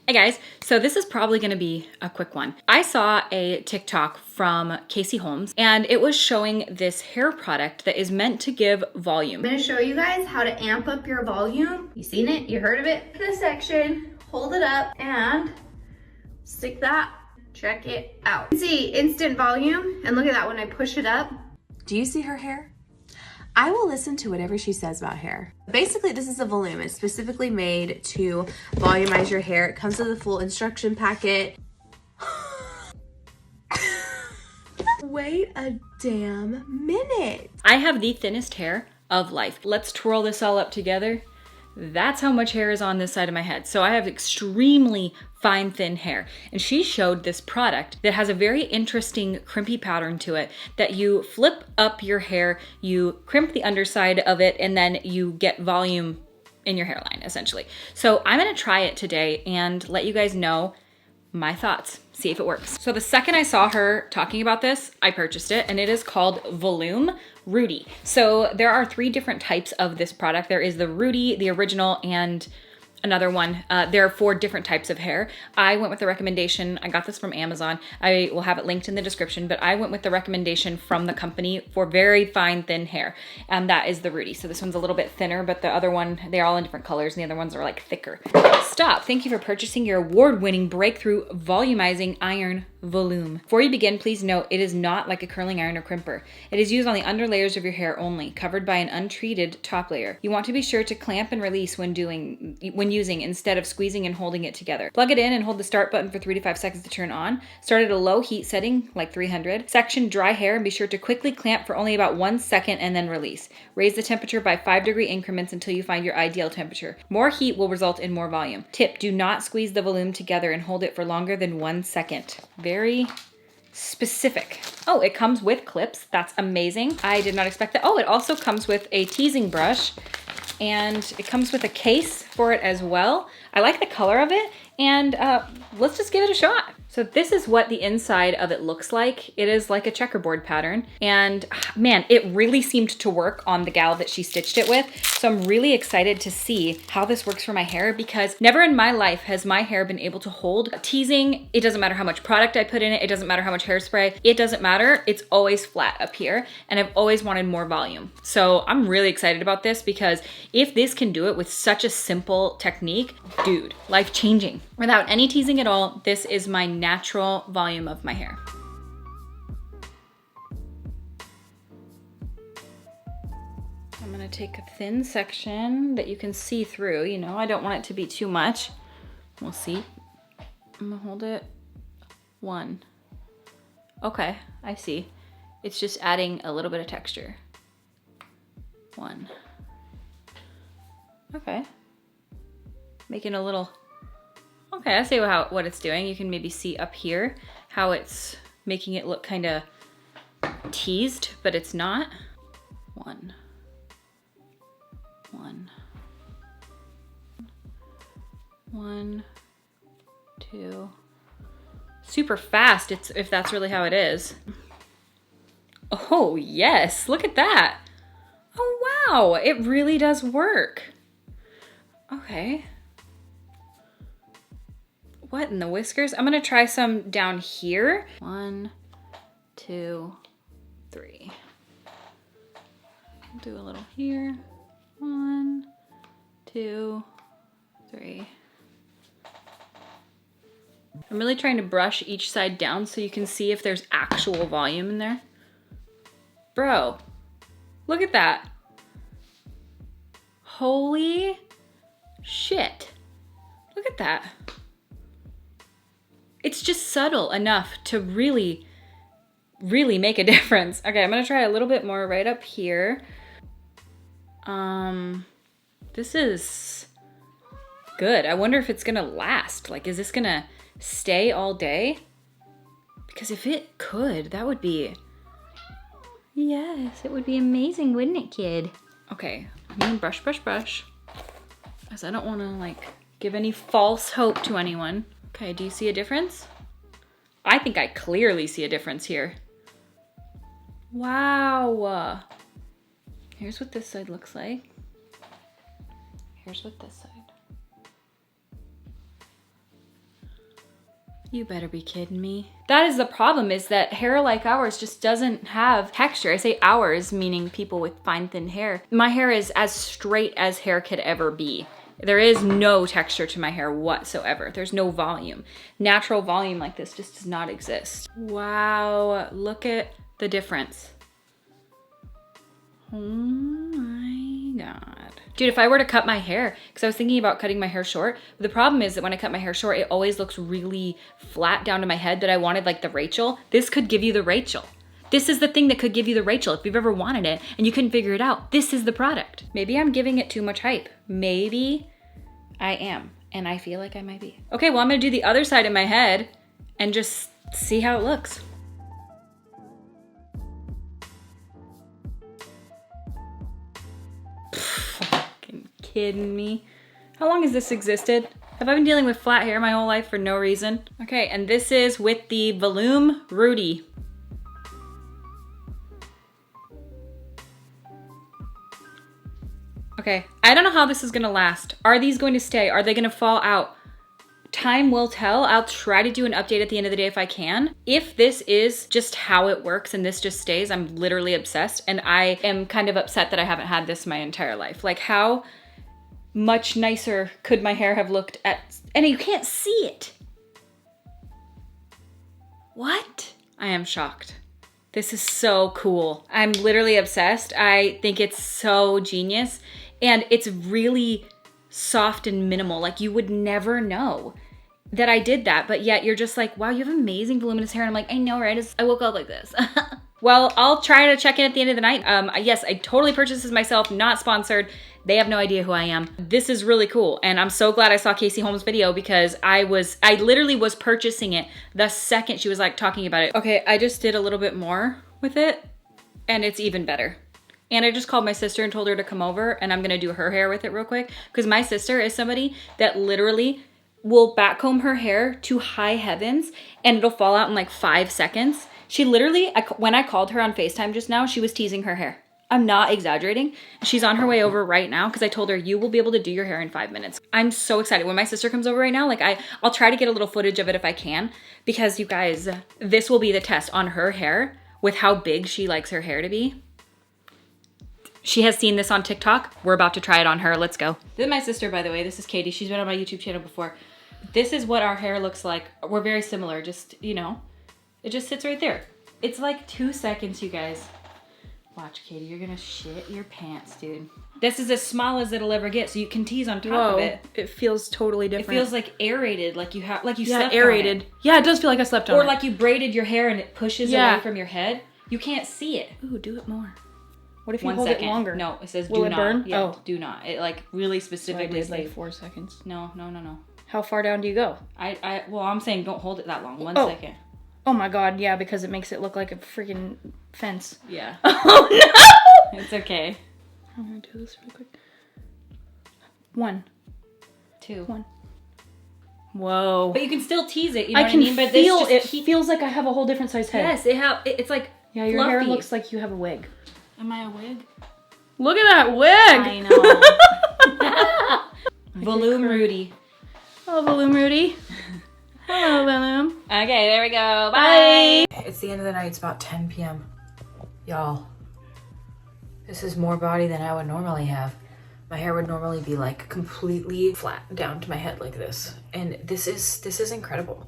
Hey guys, so this is probably gonna be a quick one. I saw a TikTok from Casey Holmes and it was showing this hair product that is meant to give volume. I'm gonna show you guys how to amp up your volume. You seen it? You heard of it? In this section, hold it up and stick that. Check it out. See instant volume, and look at that when I push it up. Do you see her hair? I will listen to whatever she says about hair. Basically, this is a Voloom. It's specifically made to volumize your hair. It comes with a full instruction packet. Wait a damn minute. I have the thinnest hair of life. Let's twirl this all up together. That's how much hair is on this side of my head. So I have extremely fine, thin hair. And she showed this product that has a very interesting crimpy pattern to it that you flip up your hair, you crimp the underside of it, and then you get volume in your hairline, essentially. So I'm gonna try it today and let you guys know my thoughts, see if it works. So the second I saw her talking about this, I purchased it, and it is called Voloom Rootie. So there are 3 different types of this product. There is the Rootie, the original, and another one. There are 4 different types of hair. I went with the recommendation, I got this from Amazon. I will have it linked in the description, but I went with the recommendation from the company for very fine, thin hair. And that is the Rootie. So this one's a little bit thinner, but the other one, they're all in different colors, and the other ones are like thicker. Stop. Thank you for purchasing your award-winning breakthrough volumizing iron Voloom. Before you begin, please note it is not like a curling iron or crimper. It is used on the under layers of your hair only, covered by an untreated top layer. You want to be sure to clamp and release when using instead of squeezing and holding it together. Plug it in and hold the start button for 3 to 5 seconds to turn on. Start at a low heat setting, like 300. Section dry hair and be sure to quickly clamp for only about 1 second and then release. Raise the temperature by 5-degree increments until you find your ideal temperature. More heat will result in more volume. Tip, do not squeeze the Voloom together and hold it for longer than 1 second. Very specific. Oh, it comes with clips. That's amazing. I did not expect that. Oh, it also comes with a teasing brush and it comes with a case for it as well. I like the color of it, and let's just give it a shot. So this is what the inside of it looks like. It is like a checkerboard pattern, and man, it really seemed to work on the gal that she stitched it with. So I'm really excited to see how this works for my hair, because never in my life has my hair been able to hold teasing. It doesn't matter how much product I put in it. It doesn't matter how much hairspray. It doesn't matter. It's always flat up here, and I've always wanted more volume. So I'm really excited about this, because if this can do it with such a simple technique, dude, life-changing. Without any teasing at all, this is my natural volume of my hair. I'm gonna take a thin section that you can see through, you know, I don't want it to be too much. We'll see. I'm gonna hold it. 1. Okay, I see. It's just adding a little bit of texture. 1. Okay. Making a little, okay, I see what it's doing. You can maybe see up here how it's making it look kind of teased, but it's not. 1. 1. 1, 2. Super fast, if that's really how it is. Oh yes, look at that. Oh wow, it really does work. Okay. What in the whiskers? I'm gonna try some down here. 1, 2, 3. I'll do a little here. 1, 2, 3. I'm really trying to brush each side down so you can see if there's actual volume in there. Bro, look at that. Holy shit. Look at that. It's just subtle enough to really, really make a difference. Okay, I'm gonna try a little bit more right up here. This is good. I wonder if it's gonna last. Like, is this gonna stay all day? Because if it could, that would be, yes, it would be amazing, wouldn't it, kid? Okay, I'm gonna brush, brush, brush, because I don't wanna like give any false hope to anyone. Okay, do you see a difference? I think I clearly see a difference here. Wow. Here's what this side looks like. Here's what this side. You better be kidding me. That is the problem, is that hair like ours just doesn't have texture. I say ours, meaning people with fine, thin hair. My hair is as straight as hair could ever be. There is no texture to my hair whatsoever. There's no volume. Natural volume like this just does not exist. Wow, look at the difference. Oh my God. Dude, if I were to cut my hair, because I was thinking about cutting my hair short, the problem is that when I cut my hair short, it always looks really flat down to my head, that I wanted like the Rachel. This could give you the Rachel. This is the thing that could give you the Rachel. If you've ever wanted it and you couldn't figure it out, this is the product. Maybe I'm giving it too much hype. Maybe I am, and I feel like I might be. Okay, well, I'm gonna do the other side of my head and just see how it looks. Fucking kidding me? How long has this existed? Have I been dealing with flat hair my whole life for no reason? Okay, and this is with the Voloom Rootie. Okay, I don't know how this is gonna last. Are these going to stay? Are they gonna fall out? Time will tell. I'll try to do an update at the end of the day if I can. If this is just how it works and this just stays, I'm literally obsessed, and I am kind of upset that I haven't had this my entire life. Like, how much nicer could my hair have looked at, and you can't see it. What? I am shocked. This is so cool. I'm literally obsessed. I think it's so genius, and it's really soft and minimal. Like, you would never know that I did that, but yet you're just like, wow, you have amazing voluminous hair. And I'm like, I know, right? I woke up like this. Well, I'll try to check in at the end of the night. Yes, I totally purchased this myself, not sponsored. They have no idea who I am. This is really cool. And I'm so glad I saw Casey Holmes' video, because I literally was purchasing it the second she was like talking about it. Okay, I just did a little bit more with it, and it's even better. And I just called my sister and told her to come over, and I'm gonna do her hair with it real quick, because my sister is somebody that literally will backcomb her hair to high heavens and it'll fall out in like 5 seconds. She literally, when I called her on FaceTime just now, she was teasing her hair. I'm not exaggerating. She's on her way over right now, because I told her, you will be able to do your hair in 5 minutes. I'm so excited. When my sister comes over right now, like I'll try to get a little footage of it if I can, because you guys, this will be the test on her hair with how big she likes her hair to be. She has seen this on TikTok. We're about to try it on her. Let's go. This is my sister, by the way. This is Katie. She's been on my YouTube channel before. This is what our hair looks like. We're very similar. Just, you know, it just sits right there. It's like 2 seconds, you guys. Watch, Katie. You're gonna shit your pants, dude. This is as small as it'll ever get, so you can tease on top of it. It feels totally different. It feels like aerated, like you slept aerated. on it. Yeah, it does feel like I slept on it. Or like you braided your hair and it pushes away from your head. You can't see it. Ooh, do it more. What if you 1 hold second. it longer? No, it says Will do it not. burn? Yeah, oh, do not. It like really so I specifically did like 4 seconds. No. How far down do you go? Well, I'm saying don't hold it that long. 1 second. Oh my God, yeah, because it makes it look like a freaking fence. Yeah. Oh no! It's okay. I'm gonna do this real quick. 1, 2, 1. Whoa. But you can still tease it. You know I what can I mean? But feel this it. just Feels like I have a whole different size head. Yes, it's like Yeah, your fluffy. hair looks like you have a wig. Am I a wig? Look at that wig! I know. Voloom Rootie. Oh, Voloom Rootie. Hello, Voloom. Okay, there we go. Bye. It's the end of the night. It's about 10 p.m. Y'all, this is more body than I would normally have. My hair would normally be like completely flat down to my head like this. And this is incredible.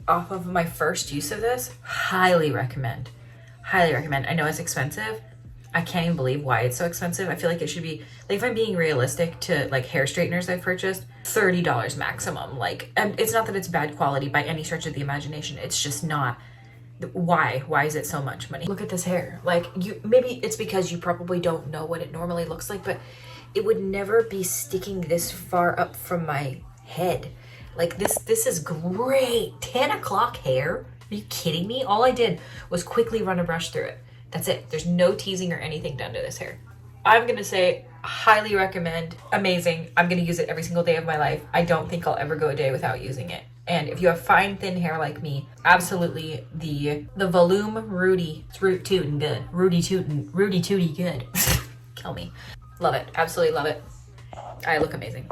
Off of my first use of this, highly recommend. Highly recommend. I know it's expensive. I can't even believe why it's so expensive. I feel like it should be, like, if I'm being realistic to like hair straighteners I've purchased, $30 maximum. Like, and it's not that it's bad quality by any stretch of the imagination. It's just not. Why is it so much money? Look at this hair. Like, maybe it's because you probably don't know what it normally looks like, but it would never be sticking this far up from my head. Like, this is great. 10 o'clock hair? Are you kidding me? All I did was quickly run a brush through it. That's it. There's no teasing or anything done to this hair. I'm gonna say highly recommend. Amazing. I'm gonna use it every single day of my life. I don't think I'll ever go a day without using it. And if you have fine, thin hair like me, absolutely the Voloom Rootie. It's root tootin' good. Rooty tooty good. Kill me. Love it. Absolutely love it. I look amazing.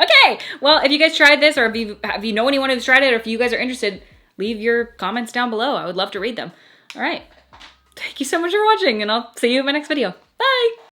Okay, well, if you guys tried this, or if you know anyone who's tried it, or if you guys are interested, leave your comments down below. I would love to read them. All right. Thank you so much for watching, and I'll see you in my next video.